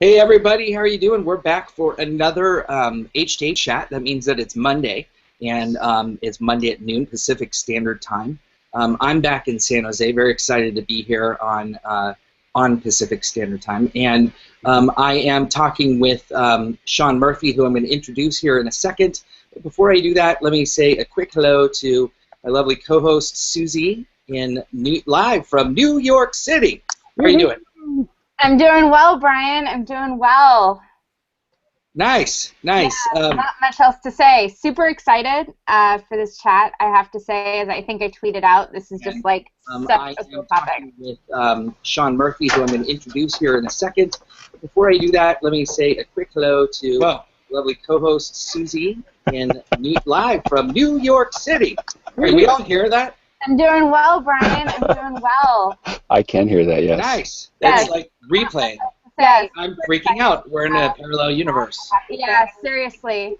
Hey everybody, how are you doing? We're back for another H2H chat. That means that it's Monday, and it's Monday at noon Pacific Standard Time. I'm back in San Jose, very excited to be here on Pacific Standard Time, and I am talking with Shawn Murphy, who I'm going to introduce here in a second. But before I do that, let me say a quick hello to my lovely co-host Suzie live from New York City. How are you doing? I'm doing well, Brian. I'm doing well. Nice, nice. Yeah, not much else to say. Super excited for this chat, I have to say, as I think I tweeted out. This is just like such a cool topic. With Shawn Murphy, who I'm going to introduce here in a second. But before I do that, let me say a quick hello to lovely co-host Suzie live from New York City. Can we all hear that? I'm doing well, Brian. I'm doing well. I can hear that, yes. Nice. That's like replaying. Yes. I'm freaking out. We're in a parallel universe. Yeah, seriously.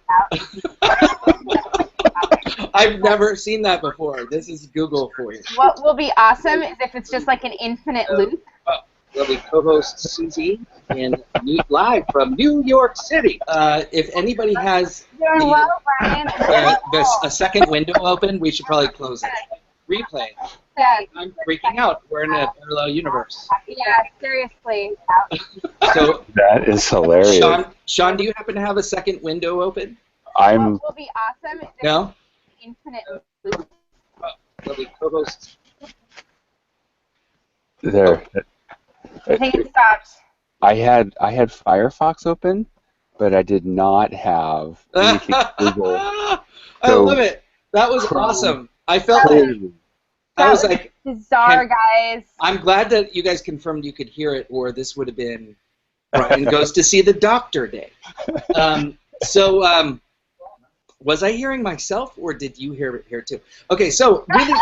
I've never seen that before. This is Google for you. What will be awesome is if it's just like an infinite loop. Lovely co-host Suzie live from New York City. If anybody has a second window open, we should probably close it. Replay. Yeah. I'm freaking out. We're in a parallel universe. Yeah, seriously. So that is hilarious. Shawn, do you happen to have a second window open? What will be awesome is no? Infinite loop. Lovely co-host. There. I think it stopped. I had Firefox open, but I did not have anything Google. I love it. That was awesome. I felt that was like bizarre, guys. I'm glad that you guys confirmed you could hear it, or this would have been Brian goes to see the doctor day. Was I hearing myself, or did you hear it here too? Okay, so really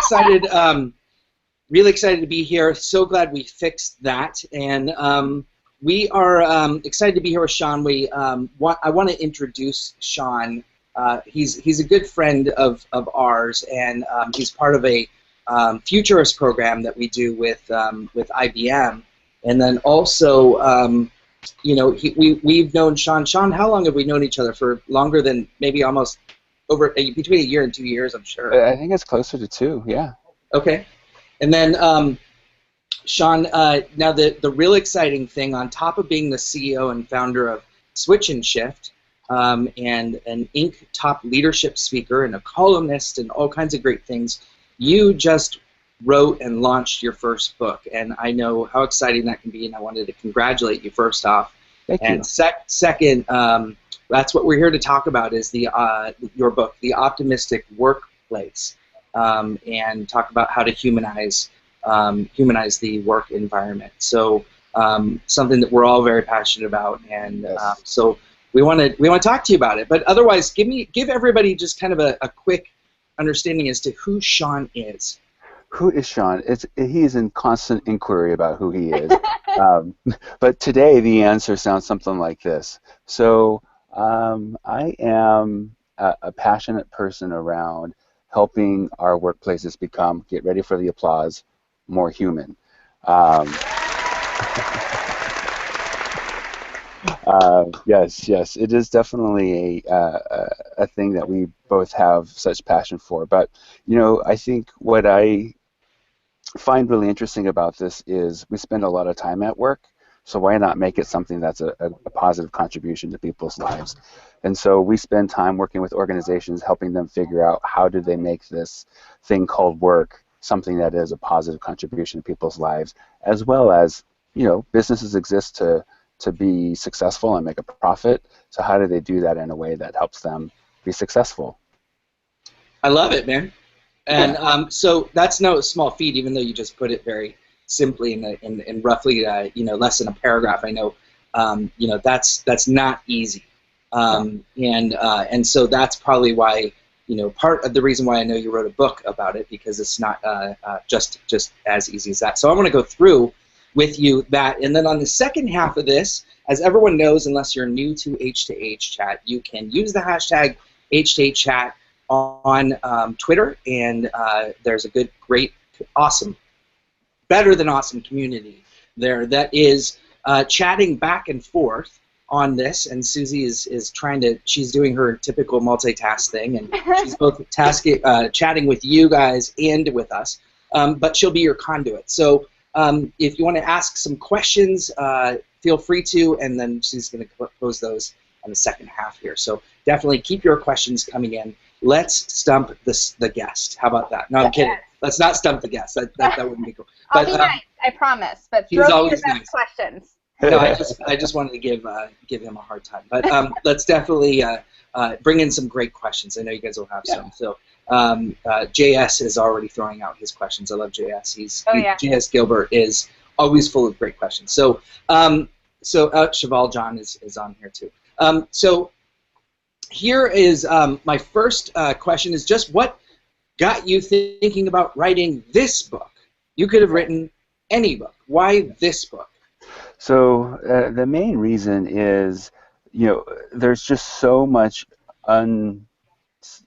excited to be here. So glad we fixed that, and we are excited to be here with Shawn. I want to introduce Shawn. He's a good friend of ours, and he's part of a futurist program that we do with IBM, and then also we've known Shawn. Shawn, how long have we known each other? For longer than maybe almost between a year and 2 years, I'm sure. I think it's closer to 2. Yeah. Okay, and then Shawn, now the real exciting thing, on top of being the CEO and founder of Switch and Shift, and an Inc. top leadership speaker and a columnist and all kinds of great things, you just wrote and launched your first book, and I know how exciting that can be, and I wanted to congratulate you first off. Thank you. And second, that's what we're here to talk about, is your book, The Optimistic Workplace, and talk about how to humanize the work environment. So something that we're all very passionate about, and yes. So we want to talk to you about it. But otherwise, give everybody just kind of a quick understanding as to who Shawn is. Who is Shawn? He is in constant inquiry about who he is. But today the answer sounds something like this. So I am a passionate person around helping our workplaces become, get ready for the applause, more human. Yes, it is definitely a thing that we both have such passion for. But I think what I find really interesting about this is we spend a lot of time at work, so why not make it something that's a positive contribution to people's lives? And so we spend time working with organizations, helping them figure out how do they make this thing called work something that is a positive contribution to people's lives, as well as businesses exist to be successful and make a profit. So how do they do that in a way that helps them be successful? I love it, man. And so that's no small feat, even though you just put it very simply in roughly less than a paragraph. I know that's not easy, and so that's probably why part of the reason why I know you wrote a book about it, because it's not just as easy as that. So I want to go through with you that, and then on the second half of this, as everyone knows, unless you're new to H2H chat, you can use the hashtag H2H chat on Twitter, and there's a good, great, awesome, better than awesome community there that is chatting back and forth on this, and Susie is trying to, she's doing her typical multitask thing, and she's both chatting with you guys and with us, but she'll be your conduit. So if you want to ask some questions, feel free to, and then she's going to pose those on the second half here. So definitely keep your questions coming in. Let's stump the guest. How about that? No, I'm kidding. Let's not stump the guest. That wouldn't be cool. I'll be nice, I promise. But throw me your best questions. No, I just wanted to give him a hard time. But let's definitely bring in some great questions. I know you guys will have some. So JS is already throwing out his questions. I love JS. JS Gilbert is always full of great questions. So Cheval John is on here too. So here is my first question is just what got you thinking about writing this book? You could have written any book. Why this book? So the main reason is, there's just so much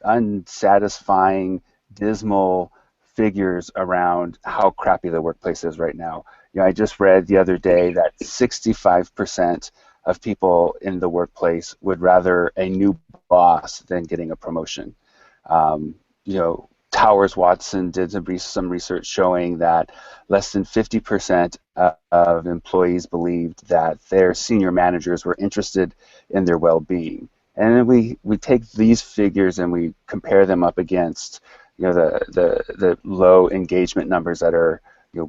unsatisfying, dismal figures around how crappy the workplace is right now. I just read the other day that 65% of people in the workplace would rather a new boss than getting a promotion. Towers Watson did some research showing that less than 50% of employees believed that their senior managers were interested in their well-being. And then we take these figures and we compare them up against the low engagement numbers that are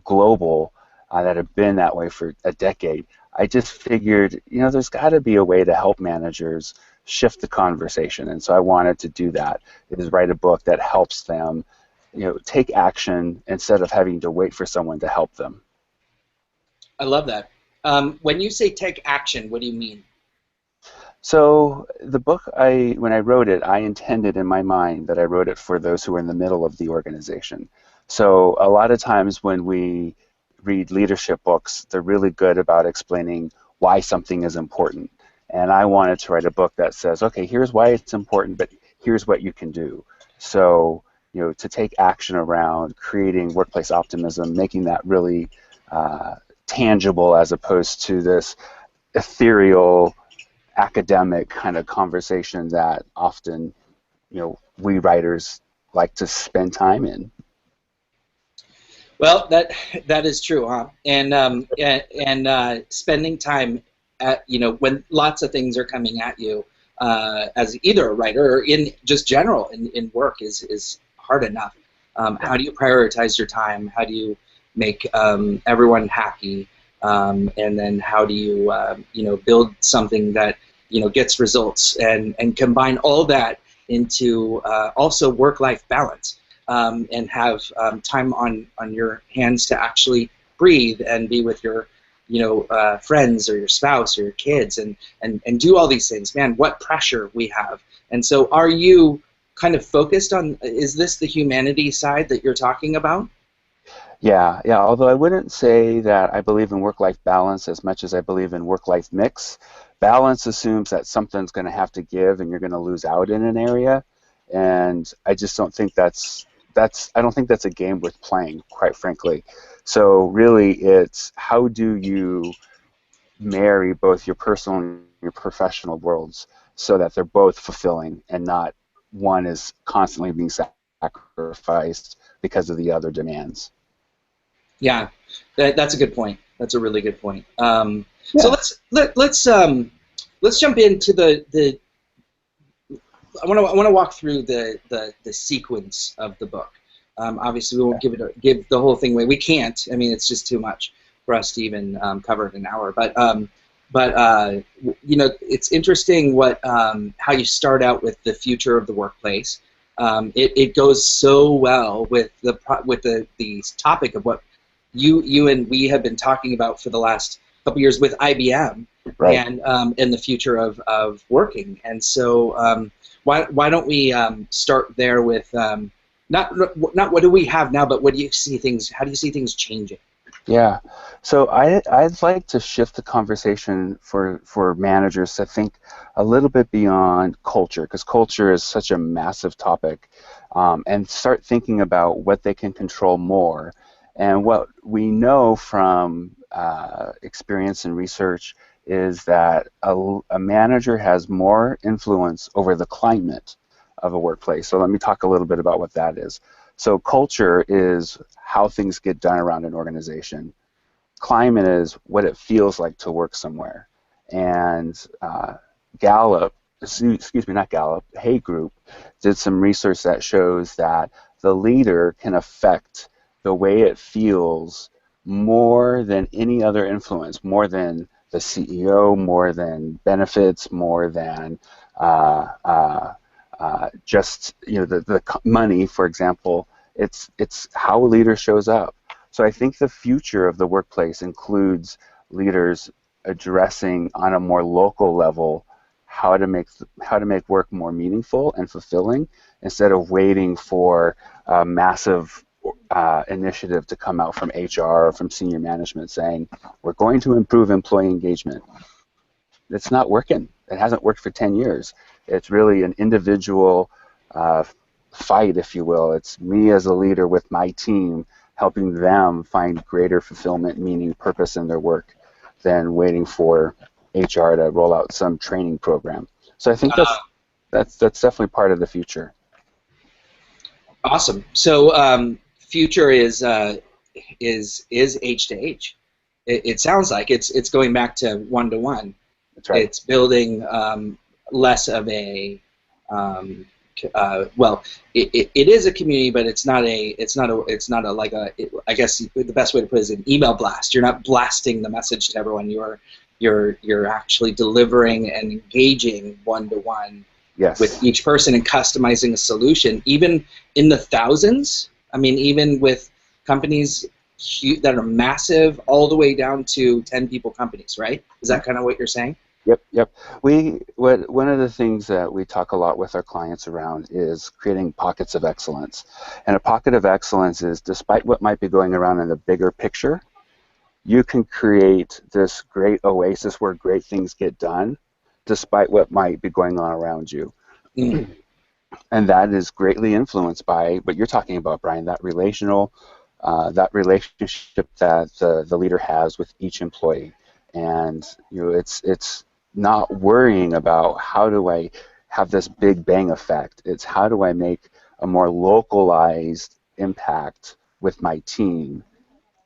global, that have been that way for a decade. I just figured there's got to be a way to help managers shift the conversation, and so I wanted to do that, is write a book that helps them take action instead of having to wait for someone to help them. I love that. When you say take action, what do you mean? So the book, when I wrote it, I intended in my mind that I wrote it for those who are in the middle of the organization. So a lot of times when we read leadership books, they're really good about explaining why something is important. And I wanted to write a book that says, okay, here's why it's important, but here's what you can do. So, to take action around creating workplace optimism, making that really tangible as opposed to this ethereal, academic kind of conversation that often, we writers like to spend time in. Well, that is true, huh? And spending time at, when lots of things are coming at you, as either a writer or in just general in work is hard enough. How do you prioritize your time? How do you make everyone happy? And then how do you build something that gets results and combine all that into also work-life balance, and have time on your hands to actually breathe and be with your friends or your spouse or your kids and do all these things. Man, what pressure we have. And so are you kind of focused on, is this the humanity side that you're talking about? Yeah, although I wouldn't say that I believe in work-life balance as much as I believe in work-life mix. Balance assumes that something's going to have to give and you're going to lose out in an area, and I just don't think I don't think that's a game worth playing, quite frankly. So really it's how do you marry both your personal and your professional worlds so that they're both fulfilling and not one is constantly being sacrificed because of the other demands. Yeah, that's a good point. That's a really good point. So let's jump into the. I want to walk through the sequence of the book. Obviously, we won't give the whole thing away. We can't. I mean, it's just too much for us to even cover in an hour. But it's interesting how you start out with the future of the workplace. It goes so well with the topic of what you and we have been talking about for the last couple years with IBM, right, and the future of working. And so why don't we start there with not what do we have now, but what do you see how do you see things changing? Yeah, so I'd like to shift the conversation for managers to think a little bit beyond culture, because culture is such a massive topic, and start thinking about what they can control more. And what we know from experience and research is that a manager has more influence over the climate of a workplace. So let me talk a little bit about what that is. So culture is how things get done around an organization. Climate is what it feels like to work somewhere. And Gallup, excuse me, not Gallup, Hay Group did some research that shows that the leader can affect the way it feels more than any other influence, more than the CEO, more than benefits, more than just the money, for example. It's how a leader shows up. So I think the future of the workplace includes leaders addressing on a more local level how to make work more meaningful and fulfilling, instead of waiting for a massive initiative to come out from HR or from senior management saying, we're going to improve employee engagement. It's not working. It hasn't worked for 10 years. It's really an individual fight, if you will. It's me as a leader with my team helping them find greater fulfillment, meaning, purpose in their work than waiting for HR to roll out some training program. So I think that's definitely part of the future. Awesome. So future is H to H. It sounds like it's going back to one-to-one. That's right. It's building less of a well, it is a community, but it's not a like a. I guess the best way to put it is an email blast. You're not blasting the message to everyone. You're actually delivering and engaging one-to-one with each person and customizing a solution, even in the thousands. I mean, even with companies that are massive, all the way down to 10-people companies, right? Is that kind of what you're saying? Yep. One of the things that we talk a lot with our clients around is creating pockets of excellence. And a pocket of excellence is, despite what might be going around in the bigger picture, you can create this great oasis where great things get done, despite what might be going on around you. And that is greatly influenced by what you're talking about, Brian, that relationship that the leader has with each employee. And it's not worrying about how do I have this big bang effect. It's how do I make a more localized impact with my team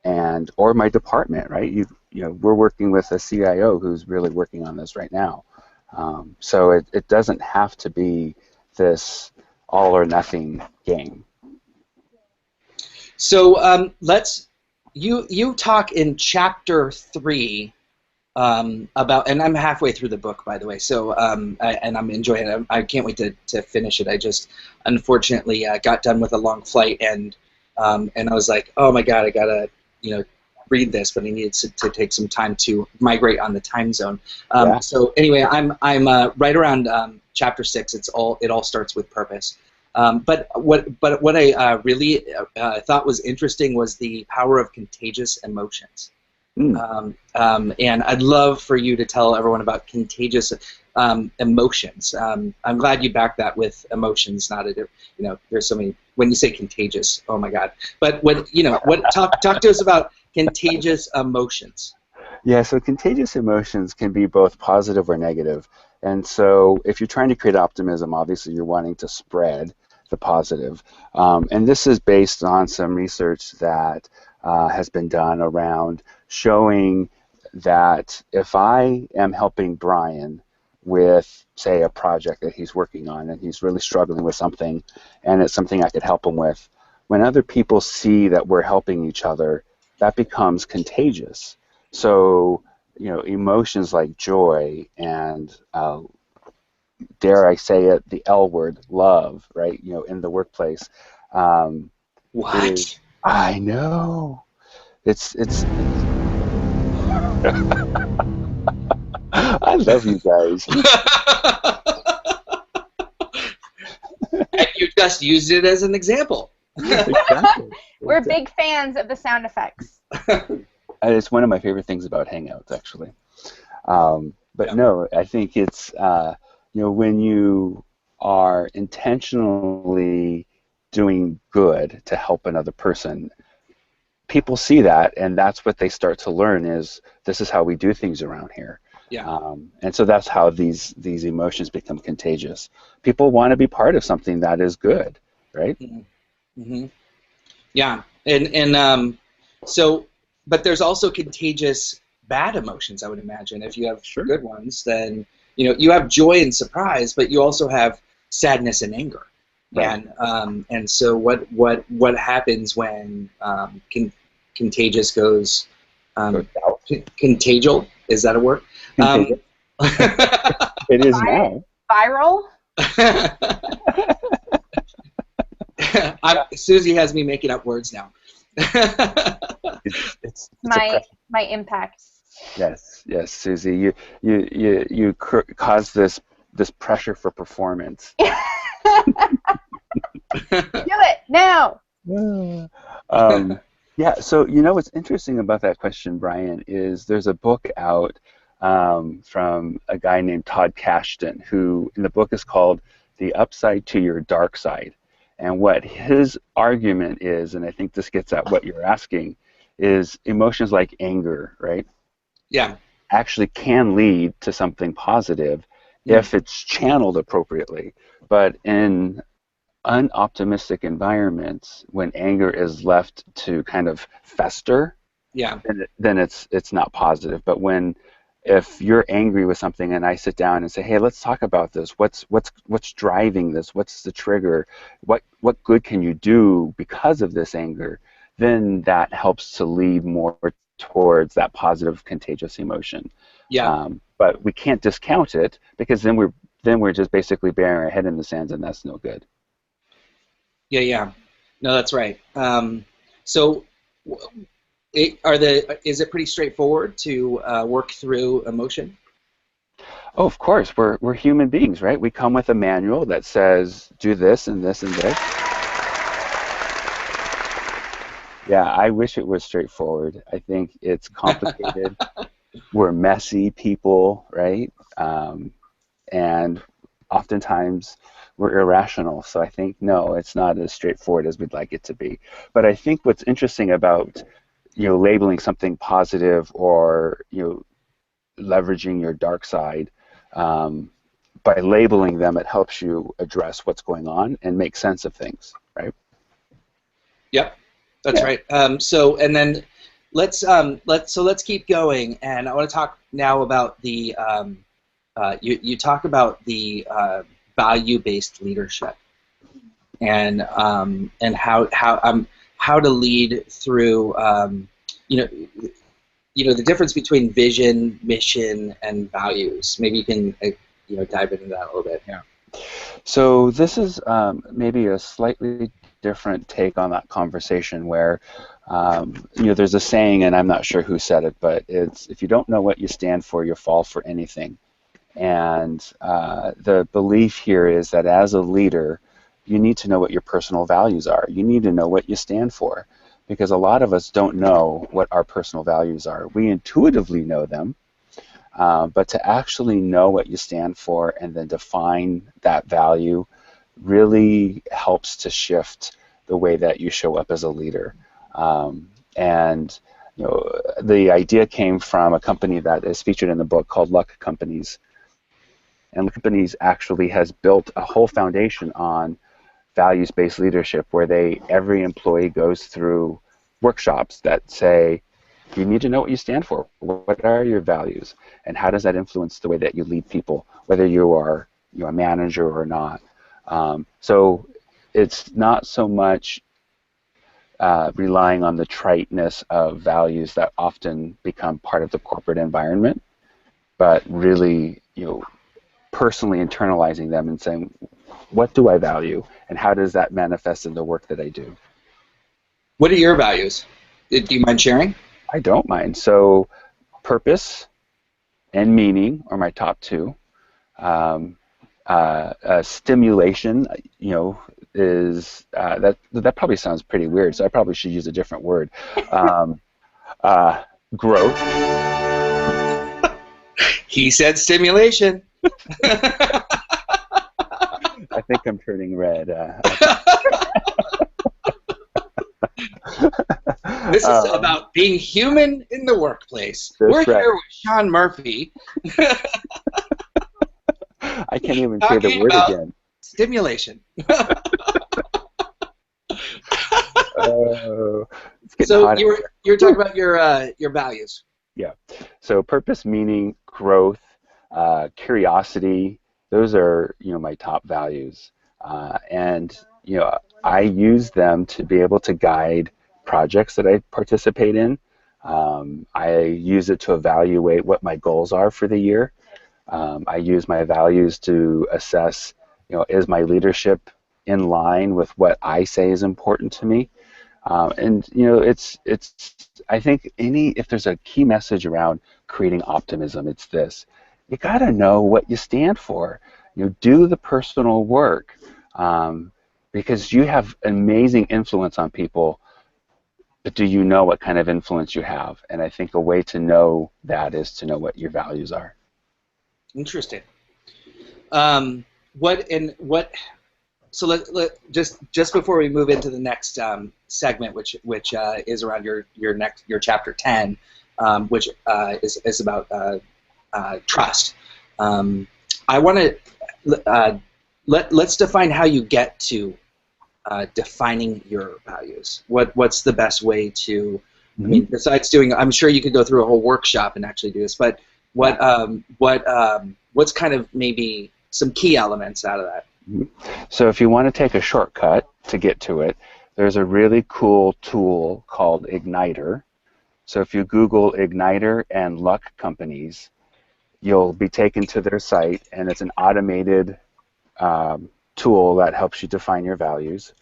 and or my department, right? We're working with a CIO who's really working on this right now. So it doesn't have to be this all or nothing game. So you talk in chapter 3 about, and I'm halfway through the book, by the way, so and I'm enjoying it. I can't wait to finish it. I just unfortunately got done with a long flight, and I was like, oh my god, I gotta read this, but I needed to take some time to migrate on the time zone. So anyway, I'm right around chapter 6. It all starts with purpose. But what I really thought was interesting was the power of contagious emotions. And I'd love for you to tell everyone about contagious emotions. I'm glad you backed that with emotions, not there's so many. When you say contagious, oh my God! But talk to us about contagious emotions. Yeah, so contagious emotions can be both positive or negative. And so if you're trying to create optimism, obviously you're wanting to spread the positive. And this is based on some research that has been done around showing that if I am helping Bryan with, say, a project that he's working on and he's really struggling with something and it's something I could help him with, when other people see that we're helping each other, that becomes contagious. So, emotions like joy and dare I say it, the L word, love, right? In the workplace. What? I know. It's I love you guys. And you just used it as an example. Exactly. We're big fans of the sound effects. It's one of my favorite things about Hangouts, actually. But no, I think it's when you are intentionally doing good to help another person, people see that, and that's what they start to learn is this is how we do things around here. Yeah. And so that's how these emotions become contagious. People want to be part of something that is good, right? Mm-hmm. Mm-hmm. Yeah, so, but there's also contagious bad emotions, I would imagine. If you have good ones, then you have joy and surprise, but you also have sadness and anger. Right. And so what happens when contagious goes contagial? Is that a word? It is now. Viral. Susie has me making up words now. it's my impact. Yes, Susie, you cause this pressure for performance. Do it now. Yeah. So what's interesting about that question, Bryan, is there's a book out from a guy named Todd Kashdan, who in the book is called "The Upside to Your Dark Side." And what his argument is, and I think this gets at what you're asking, is emotions like anger, right? Yeah. Actually can lead to something positive if it's channeled appropriately. But in unoptimistic environments, when anger is left to kind of fester, then it's not positive. But if you're angry with something and I sit down and say, hey, let's talk about this. What's driving this? What's the trigger? What good can you do because of this anger? Then that helps to lead more towards that positive contagious emotion. Yeah. But we can't discount it, because then we're just basically burying our head in the sand, and that's no good. Yeah. No, that's right. So is it pretty straightforward to work through emotion? Oh, of course. We're human beings, right? We come with a manual that says do this and this and this. Yeah, I wish it was straightforward. I think it's complicated. We're messy people, right? And oftentimes we're irrational. So I think, no, it's not as straightforward as we'd like it to be. But I think what's interesting about labeling something positive, or leveraging your dark side, by labeling them, it helps you address what's going on and make sense of things, right? Yep, that's right. So and then let's keep going, and I want to talk now about the you talk about the value-based leadership, and how to lead through the difference between vision, mission, and values. Maybe you can dive into that a little bit. Yeah. So this is maybe a slightly different take on that conversation, where there's a saying, and I'm not sure who said it, but it's, if you don't know what you stand for, you fall for anything. And the belief here is that as a leader, you need to know what your personal values are. You need to know what you stand for, because a lot of us don't know what our personal values are. We intuitively know them, but to actually know what you stand for and then define that value really helps to shift the way that you show up as a leader. And the idea came from a company that is featured in the book called Luck Companies. And Luck Companies actually has built a whole foundation on values-based leadership, where every employee goes through workshops that say, you need to know what you stand for. What are your values? And how does that influence the way that you lead people, whether you are a manager or not? So it's not so much relying on the triteness of values that often become part of the corporate environment, but really, personally internalizing them and saying, what do I value, and how does that manifest in the work that I do? What are your values? Do you mind sharing? I don't mind. So purpose and meaning are my top two. Stimulation, is that probably sounds pretty weird, so I probably should use a different word. Growth. He said stimulation. I think I'm turning red. This is about being human in the workplace. We're here with Shawn Murphy. I can't even say the word again. Stimulation. So you were talking about your values. Yeah. So purpose, meaning, growth, curiosity. Those are my top values, and I use them to be able to guide projects that I participate in. I use it to evaluate what my goals are for the year. I use my values to assess, is my leadership in line with what I say is important to me? And it's I think if there's a key message around creating optimism, it's this: you got to know what you stand for. Do the personal work, because you have amazing influence on people. But do you know what kind of influence you have? And I think a way to know that is to know what your values are. Interesting. So just before we move into the next segment, which is around your chapter 10, which is about trust. I want to let's define how you get to defining your values. What's the best way to? I mean, besides I'm sure you could go through a whole workshop and actually do this, but what's kind of maybe some key elements out of that? So if you want to take a shortcut to get to it, there's a really cool tool called Igniter. So if you Google Igniter and Luck Companies, you'll be taken to their site, and it's an automated tool that helps you define your values.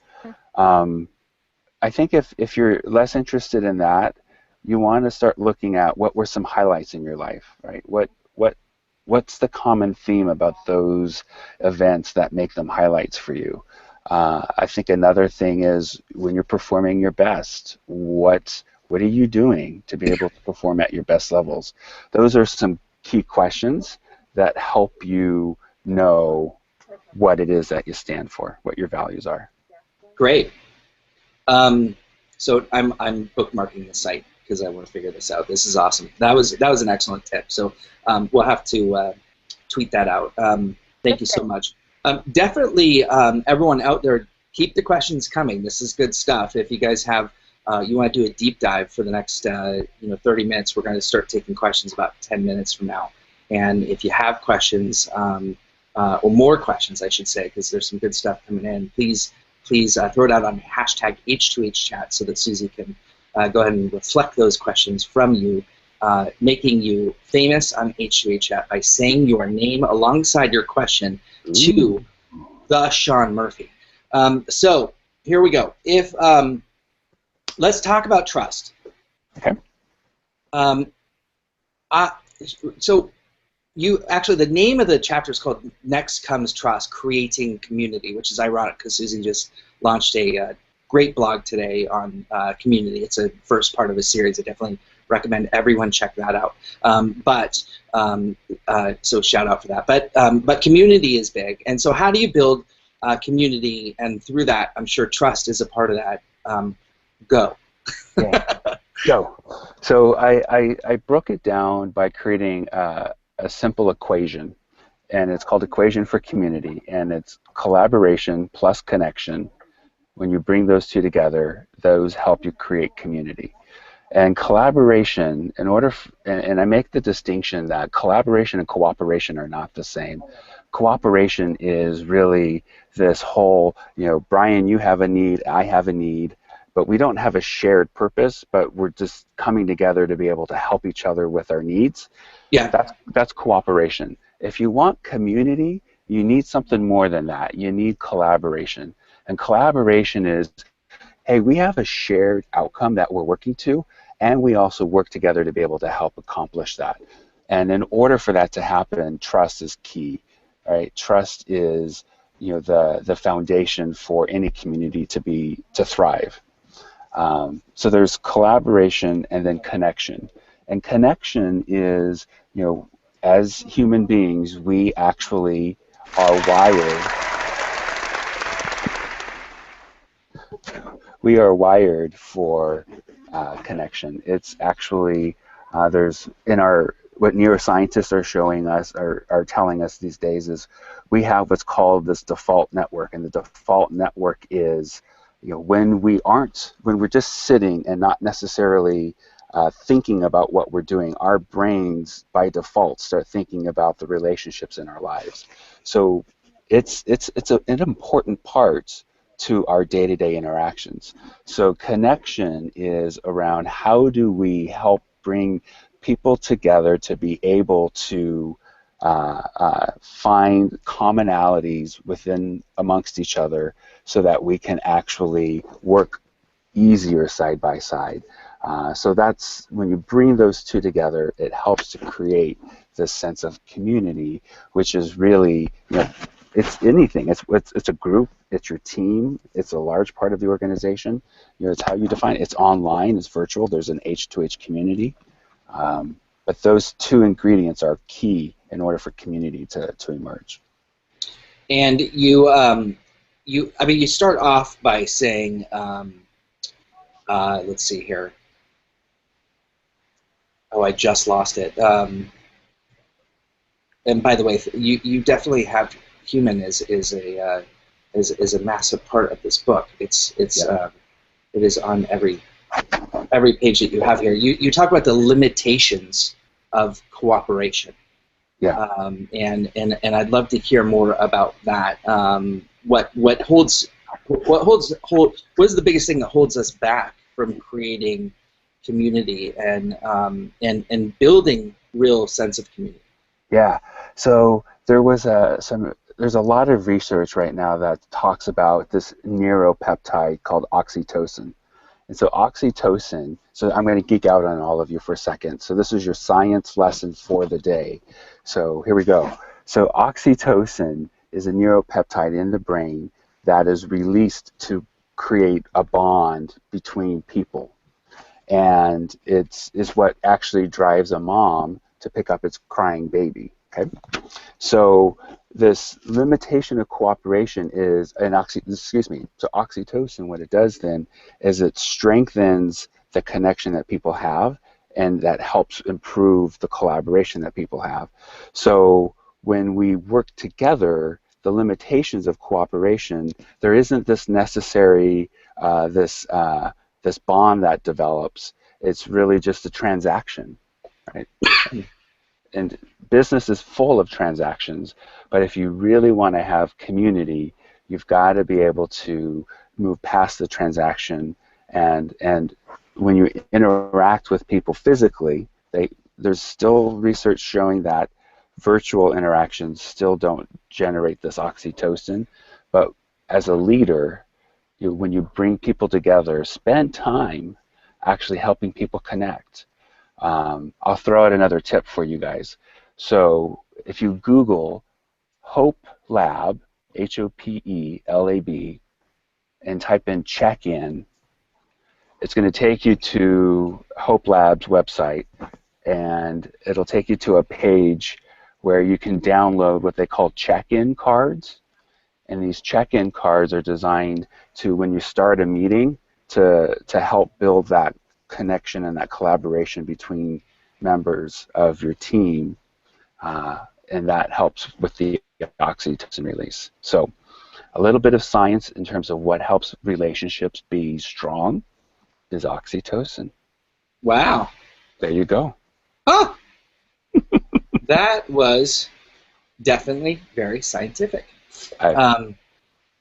I think if you're less interested in that, you want to start looking at what were some highlights in your life, right? What's the common theme about those events that make them highlights for you? I think another thing is when you're performing your best, what are you doing to be able to perform at your best levels? Those are some key questions that help you know what it is that you stand for, what your values are. Great. So I'm bookmarking the site because I want to figure this out. This is awesome. That was an excellent tip. So we'll have to tweet that out. Thank you so much. Definitely, everyone out there, keep the questions coming. This is good stuff. If you guys have, you want to do a deep dive for the next 30 minutes, we're going to start taking questions about 10 minutes from now. And if you have questions, or more questions, I should say, because there's some good stuff coming in, please throw it out on hashtag H2HChat so that Suzie can go ahead and reflect those questions from you, making you famous on H2HChat by saying your name alongside your question to the Shawn Murphy. So here we go. Let's talk about trust. Okay. So the name of the chapter is called Next Comes Trust, Creating Community, which is ironic because Suzie just launched a great blog today on community. It's a first part of a series. I definitely recommend everyone check that out. So shout out for that. But community is big. And so how do you build community? And through that, I'm sure trust is a part of that. Go. Yeah. Go. So I broke it down by creating a simple equation, and it's called Equation for Community, and it's collaboration plus connection. When you bring those two together, those help you create community. And collaboration, and I make the distinction that collaboration and cooperation are not the same. Cooperation is really this whole, Bryan, you have a need, I have a need, but we don't have a shared purpose, but we're just coming together to be able to help each other with our needs. Yeah. That's cooperation. If you want community, you need something more than that. You need collaboration. And collaboration is, hey, we have a shared outcome that we're working to, and we also work together to be able to help accomplish that. And in order for that to happen, trust is key, right? Trust is, the foundation for any community to thrive. So there's collaboration and then connection. And connection is, as human beings, we actually are wired. We are wired for connection. It's actually there's in our what neuroscientists are showing us are telling us these days is we have what's called this default network, and the default network is when we're just sitting and not necessarily thinking about what we're doing, our brains by default start thinking about the relationships in our lives. So it's an important part to our day-to-day interactions. So connection is around how do we help bring people together to be able to find commonalities amongst each other so that we can actually work easier side by side. So that's when you bring those two together, it helps to create this sense of community, which is really, it's anything. It's a group. It's your team. It's a large part of the organization. It's how you define it. It's online. It's virtual. There's an H2H community. But those two ingredients are key in order for community to emerge. And you start off by saying, let's see here. Oh, I just lost it. And by the way, you definitely have human is a massive part of this book. It is on every page that you have here. You talk about the limitations of cooperation. Yeah. And I'd love to hear more about that. What is the biggest thing that holds us back from creating community and building real sense of community? Yeah. So there's a lot of research right now that talks about this neuropeptide called oxytocin. And so oxytocin, so I'm going to geek out on all of you for a second. So this is your science lesson for the day. So here we go. So oxytocin is a neuropeptide in the brain that is released to create a bond between people. And it's what actually drives a mom to pick up its crying baby. Okay, so this limitation of cooperation is So oxytocin, what it does then is it strengthens the connection that people have, and that helps improve the collaboration that people have. So when we work together, the limitations of cooperation, there isn't this necessary this bond that develops. It's really just a transaction, right? And business is full of transactions, but if you really want to have community, you've got to be able to move past the transaction, and when you interact with people physically, there's still research showing that virtual interactions still don't generate this oxytocin, but as a leader, when you bring people together, spend time actually helping people connect. I'll throw out another tip for you guys. So if you Google Hope Lab, HOPELAB, and type in check-in, it's going to take you to Hope Lab's website, and it'll take you to a page where you can download what they call check-in cards. And these check-in cards are designed to, when you start a meeting, to help build that connection and that collaboration between members of your team, and that helps with the oxytocin release. So a little bit of science in terms of what helps relationships be strong is oxytocin. Wow. There you go. Oh, that was definitely very scientific.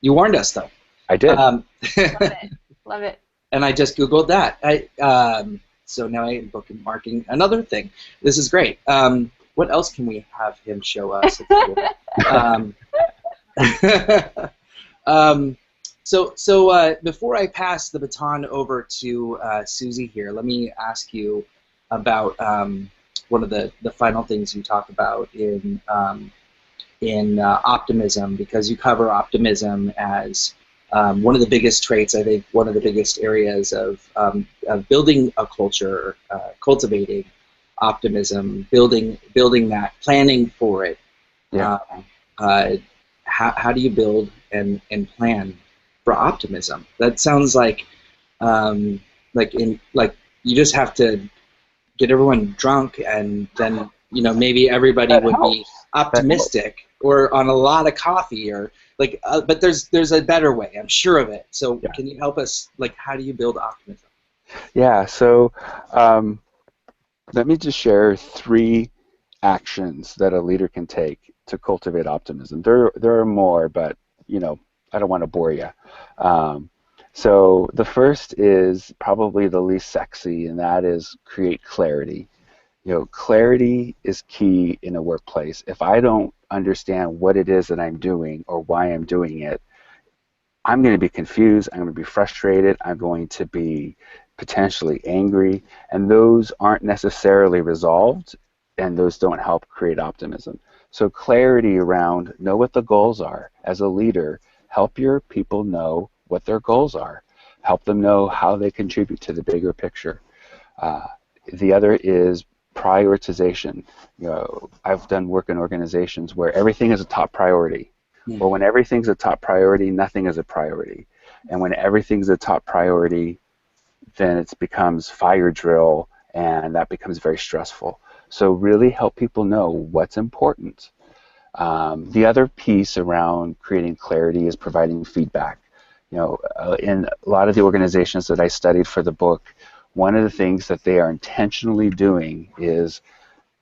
You warned us, though. I did. Love it. Love it. And I just Googled that. So now I am bookmarking another thing. This is great. What else can we have him show us? So before I pass the baton over to Suzie here, let me ask you about one of the final things you talk about in optimism, because you cover optimism as one of the biggest traits, I think, one of the biggest areas of building a culture, cultivating optimism, building that, planning for it. Yeah. How do you build and plan for optimism? That sounds like you just have to get everyone drunk, and then maybe everybody That would be helps. optimistic, or on a lot of coffee, or like. But there's a better way. I'm sure of it. So Yeah. can you help us? Like, how do you build optimism? Yeah. So let me just share 3 actions that a leader can take to cultivate optimism. There are more, but I don't want to bore you. So the first is probably the least sexy, and that is create clarity. Clarity is key in a workplace. If I don't understand what it is that I'm doing or why I'm doing it, I'm going to be confused, I'm going to be frustrated, I'm going to be potentially angry, and those aren't necessarily resolved, and those don't help create optimism. So clarity around know what the goals are. As a leader, help your people know what their goals are. Help them know how they contribute to the bigger picture. The other is prioritization. I've done work in organizations where everything is a top priority. Well, when everything's a top priority, nothing is a priority. And when everything's a top priority, then it becomes fire drill, and that becomes very stressful. So really help people know what's important. The other piece around creating clarity is providing feedback. In a lot of the organizations that I studied for the book, one of the things that they are intentionally doing is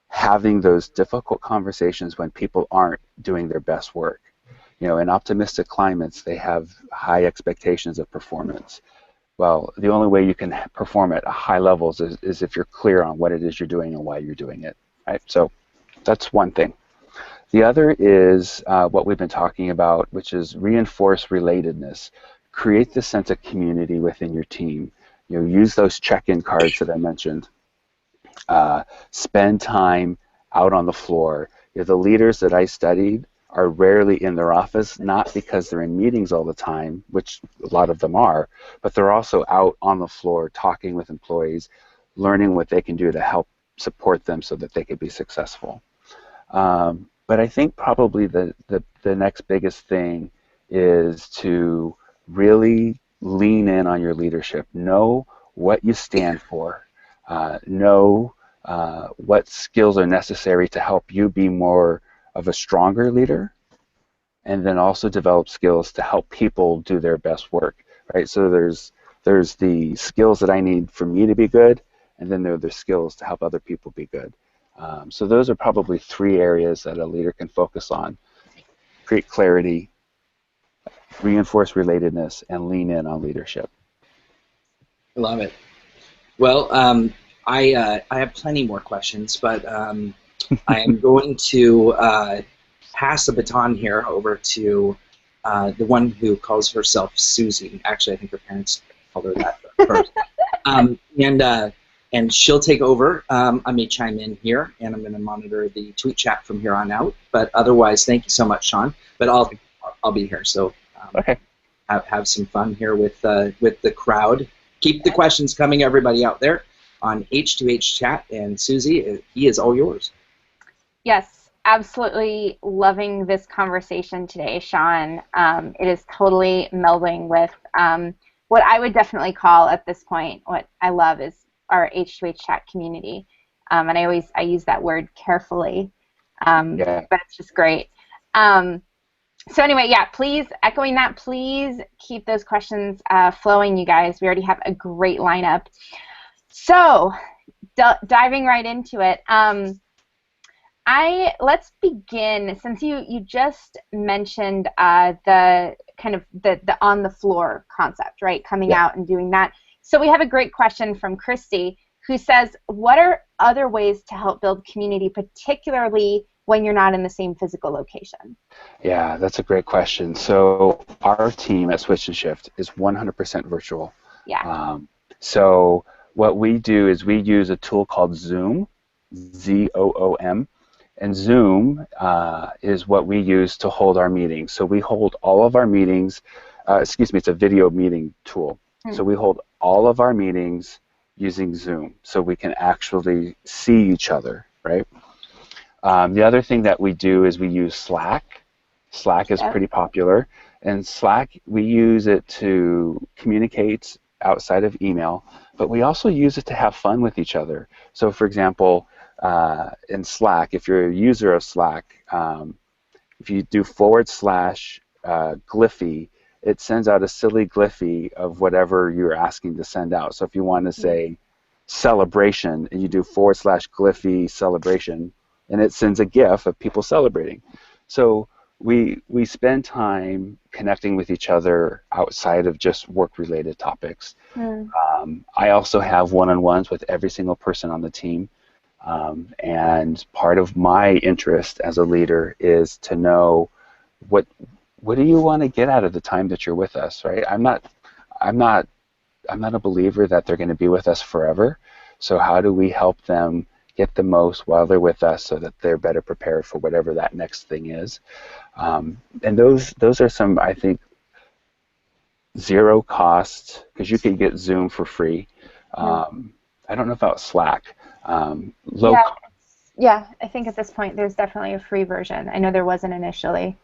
having those difficult conversations when people aren't doing their best work. In optimistic climates, they have high expectations of performance. Well, the only way you can perform at high levels is if you're clear on what it is you're doing and why you're doing it, right? So that's one thing. The other is what we've been talking about, which is reinforce relatedness. Create the sense of community within your team. Use those check-in cards that I mentioned. Spend time out on the floor. The leaders that I studied are rarely in their office, not because they're in meetings all the time, which a lot of them are, but they're also out on the floor talking with employees, learning what they can do to help support them so that they can be successful. But I think probably the next biggest thing is to really lean in on your leadership. Know what you stand for. Know what skills are necessary to help you be more of a stronger leader, and then also develop skills to help people do their best work. Right. So there's the skills that I need for me to be good, and then there are the skills to help other people be good. So those are probably 3 areas that a leader can focus on: create clarity, reinforce relatedness, and lean in on leadership. I love it. Well, I have plenty more questions, but I am going to pass the baton here over to the one who calls herself Susie. Actually, I think her parents called her that first. And she'll take over. I may chime in here, and I'm going to monitor the tweet chat from here on out. But otherwise, thank you so much, Shawn. But I'll be here. So Okay. Have some fun here with the crowd. Keep the questions coming, everybody out there on H2H chat. And Susie, he is all yours. Yes, absolutely loving this conversation today, Shawn. It is totally melding with what I would definitely call at this point, what I love is our H2H chat community. And I use that word carefully, Yeah. but it's just great. So anyway, yeah, please, echoing that, please keep those questions flowing, you guys. We already have a great lineup. So diving right into it, let's begin, since you just mentioned the kind of the on the floor concept, right? Coming out and doing that. So we have a great question from Christy, who says, what are other ways to help build community, particularly when you're not in the same physical location? Yeah, that's a great question. So our team at Switch and Shift is 100% virtual. Yeah. So what we do is we use a tool called Zoom, Z-O-O-M, and Zoom is what we use to hold our meetings. So we hold all of our meetings, it's a video meeting tool. So we hold all of our meetings using Zoom, so we can actually see each other, right? The other thing that we do is we use Slack. Slack is pretty popular, and Slack, we use it to communicate outside of email, but we also use it to have fun with each other. So, for example, in Slack, if you're a user of Slack, if you do / Glyphy, it sends out a silly Glyphy of whatever you're asking to send out. So if you want to say celebration, and you do / Glyphy celebration, and it sends a GIF of people celebrating. So we spend time connecting with each other outside of just work-related topics. I also have one-on-ones with every single person on the team. And part of my interest as a leader is to know what do you want to get out of the time that you're with us, right? I'm not a believer that they're going to be with us forever. So how do we help them get the most while they're with us so that they're better prepared for whatever that next thing is? And those are some, I think, zero cost, because you can get Zoom for free. I don't know about Slack. Low cost. Yeah, I think at this point there's definitely a free version. I know there wasn't initially,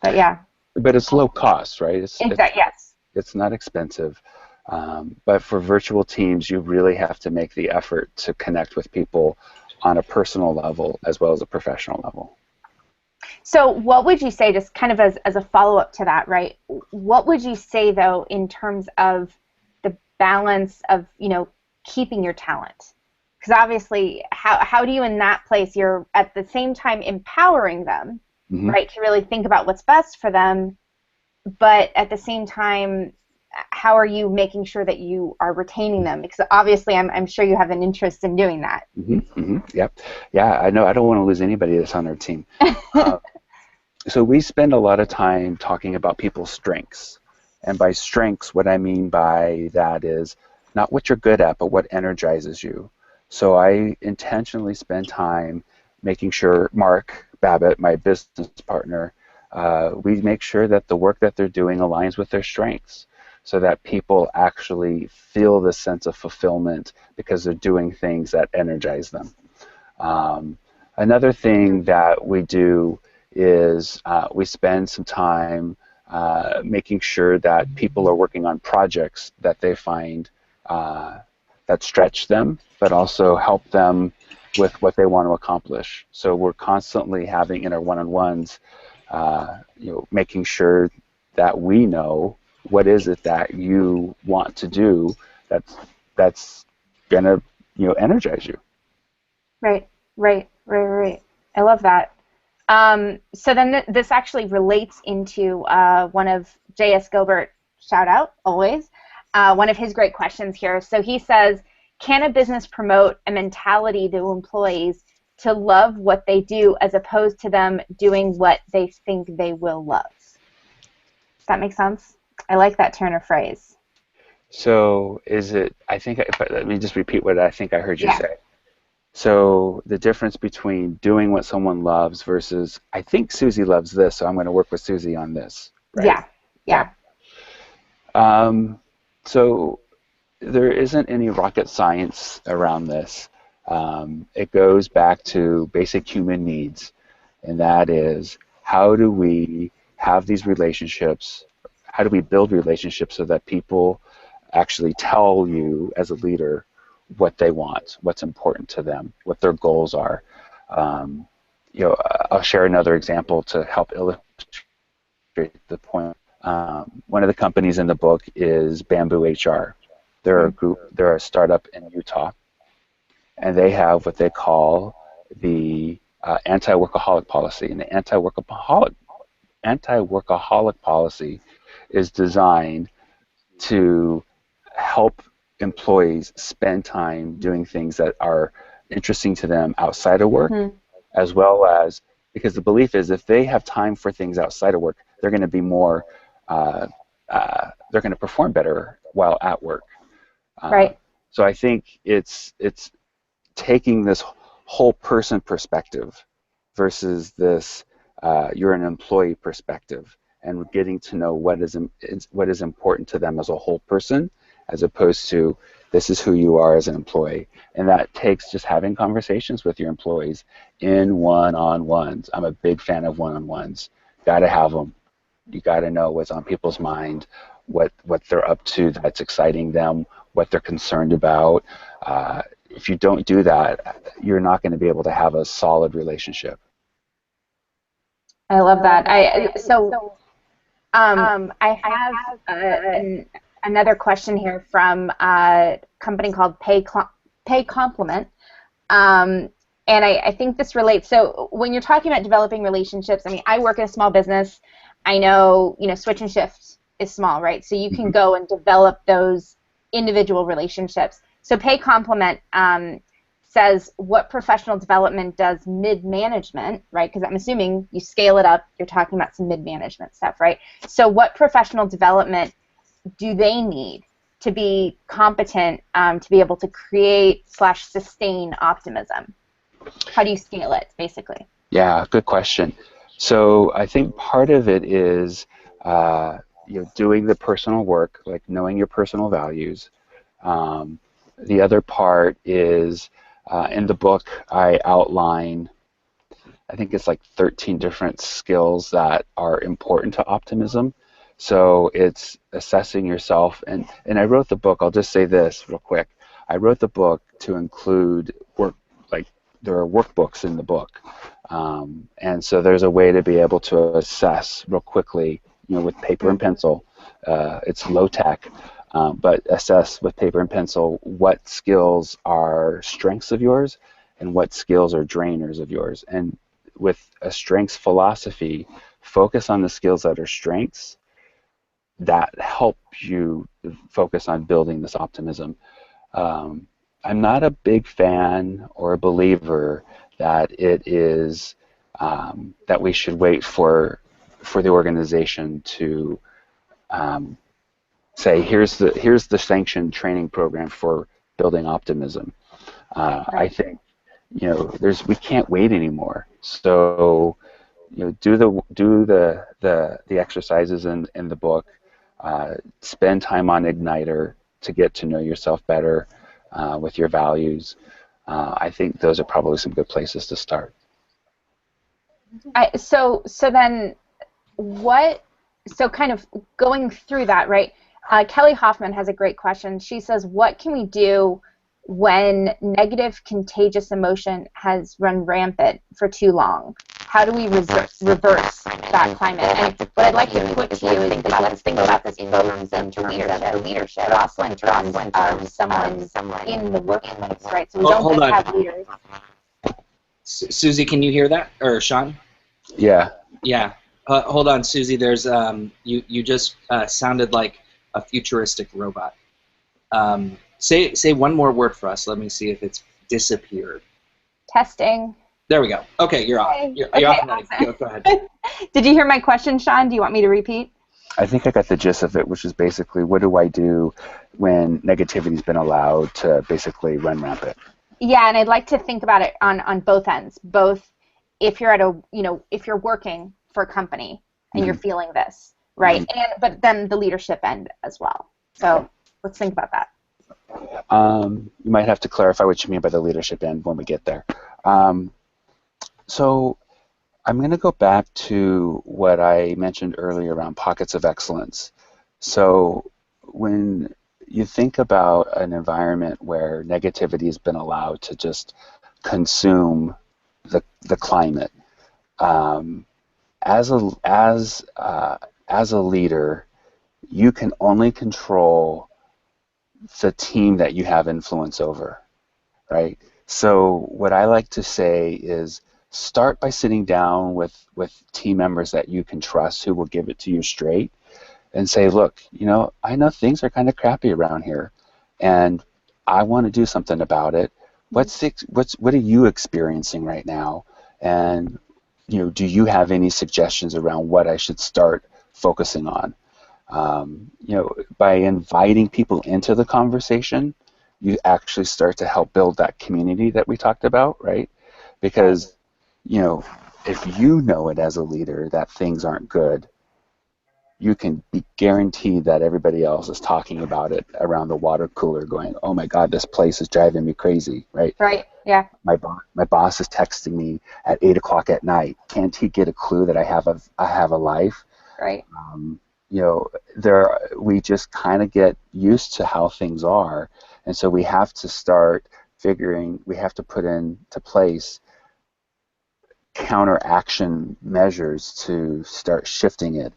but yeah. But it's low cost, right? Yes. It's not expensive. But for virtual teams, you really have to make the effort to connect with people on a personal level as well as a professional level. So what would you say, just kind of as a follow-up to that, right? What would you say, though, in terms of the balance of, keeping your talent? Because obviously, how do you, in that place, you're at the same time empowering them, right, to really think about what's best for them, but at the same time, how are you making sure that you are retaining them? Because obviously, I'm sure you have an interest in doing that. Yep. Yeah, I know. I don't want to lose anybody that's on our team. So we spend a lot of time talking about people's strengths. And by strengths, what I mean by that is not what you're good at, but what energizes you. So I intentionally spend time making sure Mark Babbitt, my business partner, we make sure that the work that they're doing aligns with their strengths, so that people actually feel the sense of fulfillment because they're doing things that energize them. Another thing that we do is we spend some time making sure that people are working on projects that they find that stretch them, but also help them with what they want to accomplish. So we're constantly having in our one-on-ones, making sure that we know what is it that you want to do that's gonna energize you. Right. I love that. So then this actually relates into one of J.S. Gilbert, shout out always, one of his great questions here. So he says, can a business promote a mentality to employees to love what they do as opposed to them doing what they think they will love? Does that make sense? I like that turn of phrase. So let me just repeat what I think I heard you say. So the difference between doing what someone loves versus, I think Susie loves this, so I'm going to work with Susie on this. Right? Yeah. So there isn't any rocket science around this. It goes back to basic human needs, and that is, how do we have these relationships? How do we build relationships so that people actually tell you as a leader what they want, what's important to them, what their goals are? I'll share another example to help illustrate the point. One of the companies in the book is Bamboo HR. They're a startup in Utah, and they have what they call the anti-workaholic policy. And the anti-workaholic policy is designed to help employees spend time doing things that are interesting to them outside of work, as well as, because the belief is if they have time for things outside of work, they're going to be more, they're going to perform better while at work. Right. So I think it's taking this whole person perspective versus this you're an employee perspective, and getting to know what is important to them as a whole person, as opposed to this is who you are as an employee. And that takes just having conversations with your employees in one-on-ones. I'm a big fan of one-on-ones. Got to have them. You got to know what's on people's mind, what they're up to that's exciting them, what they're concerned about. If you don't do that, you're not going to be able to have a solid relationship. I love that. I have another question here from a company called Pay Compliment. And I think this relates. So when you're talking about developing relationships, I mean, I work in a small business. I know, switch and shift is small, right? So you can go and develop those individual relationships. So Pay Compliment says, what professional development does mid-management, right? Because I'm assuming you scale it up, you're talking about some mid-management stuff, right? So what professional development do they need to be competent to be able to create/sustain optimism? How do you scale it, basically? Yeah, good question. So I think part of it is doing the personal work, like knowing your personal values. The other part is in the book I outline, I think it's like 13 different skills that are important to optimism. So it's assessing yourself, and I wrote the book, I'll just say this real quick. I wrote the book to include work, like there are workbooks in the book. And so there's a way to be able to assess real quickly, with paper and pencil. It's low tech, but assess with paper and pencil what skills are strengths of yours and what skills are drainers of yours. And with a strengths philosophy, focus on the skills that are strengths that help you focus on building this optimism. I'm not a big fan or a believer that it is that we should wait for the organization to say here's the sanctioned training program for building optimism. I think we can't wait anymore. So do the exercises in the book. Spend time on Igniter to get to know yourself better with your values. I think those are probably some good places to start. So then so kind of going through that, right? Kelly Hoffman has a great question. She says, what can we do when negative contagious emotion has run rampant for too long? How do we reverse that climate? And what I'd like to put to you is let's think about this in terms of leadership, but also in terms of someone in the workplace, right? So we don't just have leaders. Suzie, can you hear that? Or Shawn? Yeah. Yeah. Hold on, Suzie. There's you just sounded like a futuristic robot. Say one more word for us. Let me see if it's disappeared. Testing. There we go. Okay, you're off. You're off and running. Awesome. Go ahead. Did you hear my question, Shawn? Do you want me to repeat? I think I got the gist of it, which is basically, what do I do when negativity's been allowed to basically run rampant? Yeah, and I'd like to think about it on both ends. Both if you're at if you're working for a company and you're feeling this, right? But then the leadership end as well. So let's think about that. You might have to clarify what you mean by the leadership end when we get there. So I'm going to go back to what I mentioned earlier around pockets of excellence. So when you think about an environment where negativity has been allowed to just consume the climate, as a leader, you can only control the team that you have influence over, right? So what I like to say is start by sitting down with team members that you can trust who will give it to you straight and say, look, I know things are kind of crappy around here and I want to do something about it. What are you experiencing right now? And do you have any suggestions around what I should start focusing on? By inviting people into the conversation, you actually start to help build that community that we talked about, right? Because, if you know it as a leader that things aren't good, you can be guaranteed that everybody else is talking about it around the water cooler going, oh my God, this place is driving me crazy, right? Right, yeah. My boss is texting me at 8 o'clock at night. Can't he get a clue that I have a life? Right. we just kind of get used to how things are, and so we have to start we have to put into place counteraction measures to start shifting it.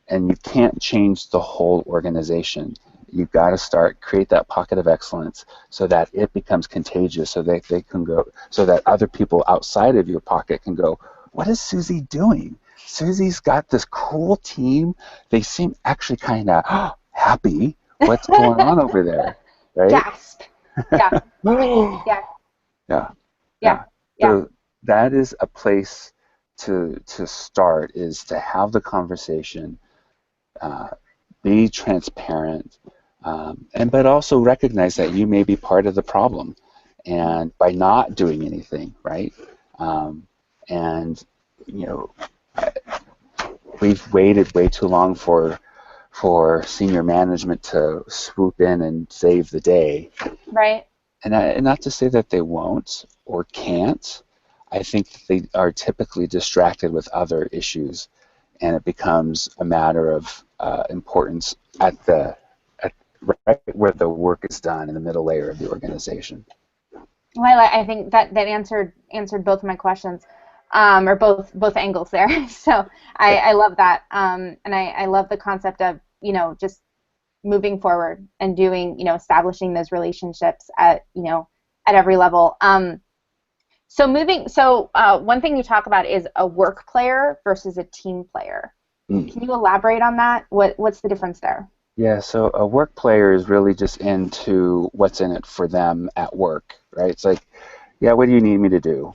And you can't change the whole organization. You've got to create that pocket of excellence so that it becomes contagious, so that they can go, so that other people outside of your pocket can go, what is Susie doing? Susie's got this cool team. They seem actually kind of happy. What's going on over there? Right? Gasp. Yeah. Yeah. Yeah. Yeah. Yeah. Yeah. So that is a place to start, is to have the conversation, be transparent, but also recognize that you may be part of the problem, and by not doing anything, right? And we've waited way too long for senior management to swoop in and save the day. Right. And not to say that they won't or can't. I think they are typically distracted with other issues, and it becomes a matter of importance right where the work is done, in the middle layer of the organization. Well, I think that answered both of my questions, or both angles there. So I love that, and I love the concept of just moving forward and doing establishing those relationships at at every level. So one thing you talk about is a work player versus a team player. Can you elaborate on that? What's the difference there? Yeah, so a work player is really just into what's in it for them at work, right? It's like, yeah, what do you need me to do?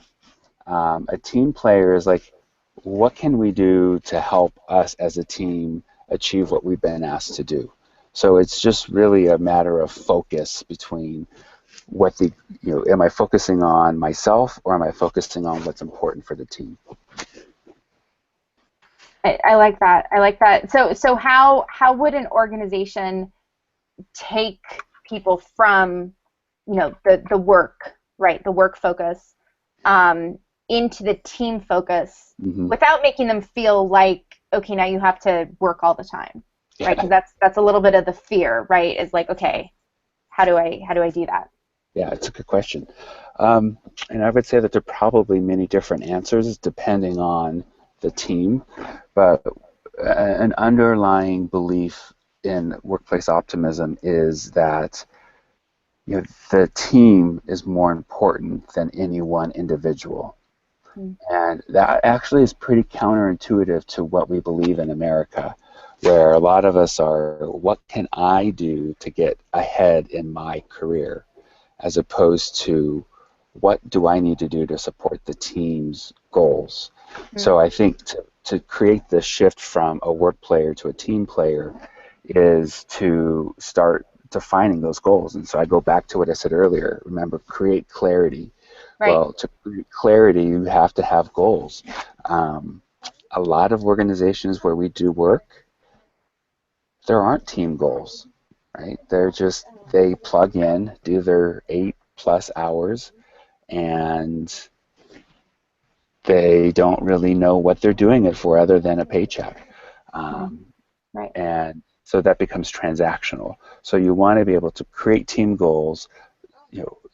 A team player is like, what can we do to help us as a team achieve what we've been asked to do? So it's just really a matter of focus between am I focusing on myself, or am I focusing on what's important for the team? I like that. I like that. So how would an organization take people from the work, right, the work focus, into the team focus, without making them feel like, okay, now you have to work all the time, right? Because that's a little bit of the fear, right? Is like, okay, how do I do that? Yeah, it's a good question, and I would say that there are probably many different answers depending on the team, but an underlying belief in workplace optimism is that the team is more important than any one individual. And that actually is pretty counterintuitive to what we believe in America, where a lot of us are, what can I do to get ahead in my career, as opposed to what do I need to do to support the team's goals. So I think to create the shift from a work player to a team player is to start defining those goals. And so I go back to what I said earlier. Remember, create clarity. Right. Well, to create clarity, you have to have goals. A lot of organizations where we do work, there aren't team goals, right? They plug in, do their 8+ hours, and they don't really know what they're doing it for other than a paycheck. Right. And so that becomes transactional. So you want to be able to create team goals,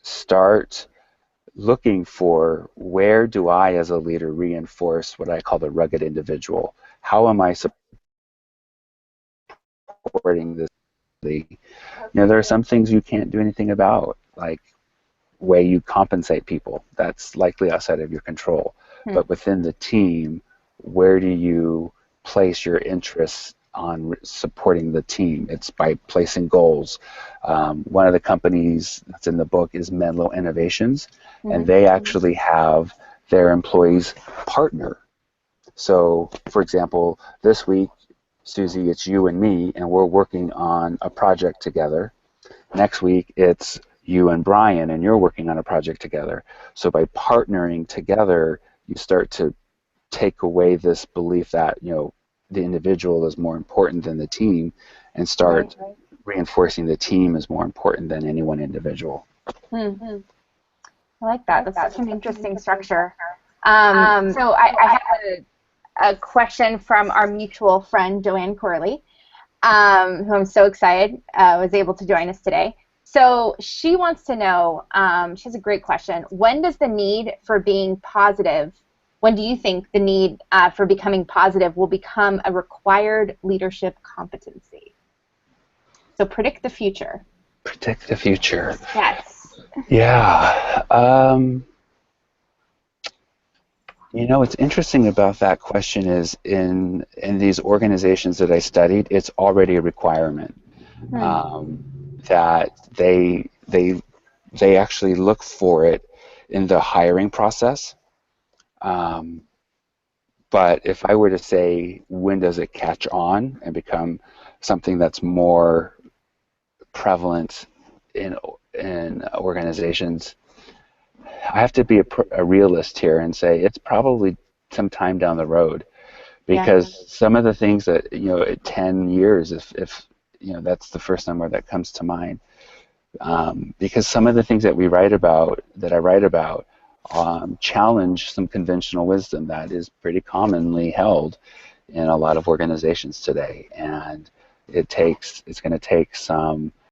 start looking for, where do I as a leader reinforce what I call the rugged individual? How am I supporting this? There are some things you can't do anything about, like way you compensate people. That's likely outside of your control. But within the team, where do you place your interests on supporting the team? It's by placing goals. One of the companies that's in the book is Menlo Innovations, and they actually have their employees partner. So, for example, this week, Susie, it's you and me, and we're working on a project together. Next week, it's you and Bryan, and you're working on a project together. So by partnering together, you start to take away this belief that the individual is more important than the team, and start reinforcing the team is more important than any one individual. I like that. That's such an interesting structure. So I have a question from our mutual friend, Joanne Corley. who I'm so excited was able to join us today. So she wants to know, she has a great question, when does the need for being positive, when do you think the need for becoming positive will become a required leadership competency? So predict the future. Predict the future. Yes. Yeah. You know, what's interesting about that question is in these organizations that I studied, it's already a requirement that they actually look for it in the hiring process. But if I were to say, when does it catch on and become something that's more prevalent in organizations, I have to be a realist here and say it's probably some time down the road, because some of the things that, you know, at 10 years, if you know, that's the first number that comes to mind, because some of the things that I write about, challenge some conventional wisdom that is pretty commonly held in a lot of organizations today, and it's going to take some